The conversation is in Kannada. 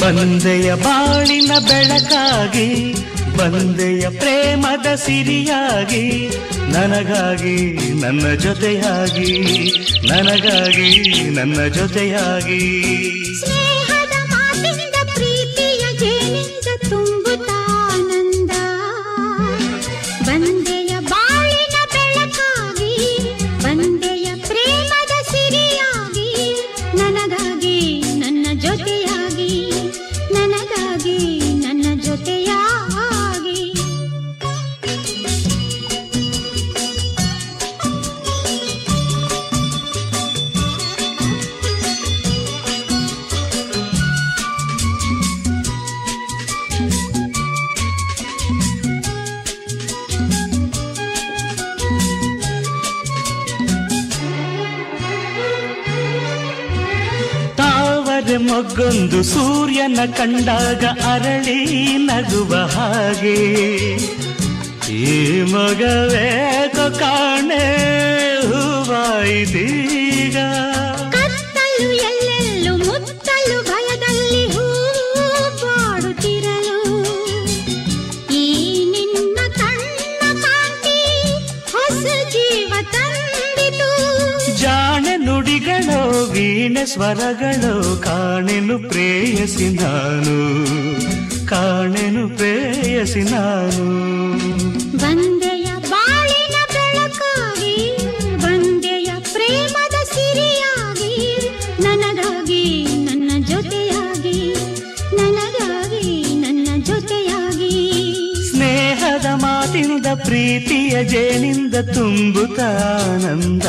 ಬಂದೆಯ ಬಾಳಿನ ಬೆಳಕಾಗಿ, ಬಂದೆಯ ಪ್ರೇಮದ ಸಿರಿಯಾಗಿ, ನನಗಾಗಿ ನನ್ನ ಜೊತೆಯಾಗಿ, ನನಗಾಗಿ ನನ್ನ ಜೊತೆಯಾಗಿ. ಸ್ನೇಹದ ಮಾತಿನಿಂದ ಪ್ರೀತಿಯ ಜೇನಿಂದ ತುಂಬುತ್ತಾನಂದ. ಬಂದೆಯ ಬಾಳಿನ ಬೆಳಕಾಗಿ, ಬಂದೆಯ ಪ್ರೇಮದ ಸಿರಿಯಾಗಿ, ನನಗಾಗಿ ನನ್ನ ಜೊತೆಯಾಗಿ, ನನಗಾಗಿ ನನ್ನ ಜೊತೆಯಾಗಿ. ಮೊಗ್ಗೊಂದು ಸೂರ್ಯನ ಕಂಡಾಗ ಅರಳಿ ನಗುವ ಹಾಗೆ, ಈ ಮಗವೇಕೋ ಕಾಣೆ ಹೂವಾಯಿದೀಗ. ಕತ್ತಲು ಎಲ್ಲೆಲ್ಲೂ ಮುತ್ತಲು ಭಯದಲ್ಲಿ ಹೂ ಬಾಡುತ್ತಿರಲು, ಈ ನಿನ್ನ ಕಣ್ಣ ಕಾಂತಿ ಹೊಸ ಜೀವ ತಂದಿತು. ಜಾಣೆ ನುಡಿಗಳೋ ವೀಣೆ ಸ್ವರಗಳೋ ಕಾಣೆನು ಪ್ರೇಯಸಿ ನಾನು, ಕಾಣೆನು ಪ್ರೇಯಸಿ ನಾನು. ಬಂದೆಯ ಬಾಳಿನ ಬೆಳಕಾಗಿ, ಬಂದೆಯ ಪ್ರೇಮದ ಸಿರಿಯಾಗಿ, ನನಗಾಗಿ ನನ್ನ ಜೊತೆಯಾಗಿ, ನನಗಾಗಿ ನನ್ನ ಜೊತೆಯಾಗಿ. ಸ್ನೇಹದ ಮಾತಿನಿಂದ ಪ್ರೀತಿಯ ಜೇನಿಂದ ತುಂಬುತ್ತಾನಂದ.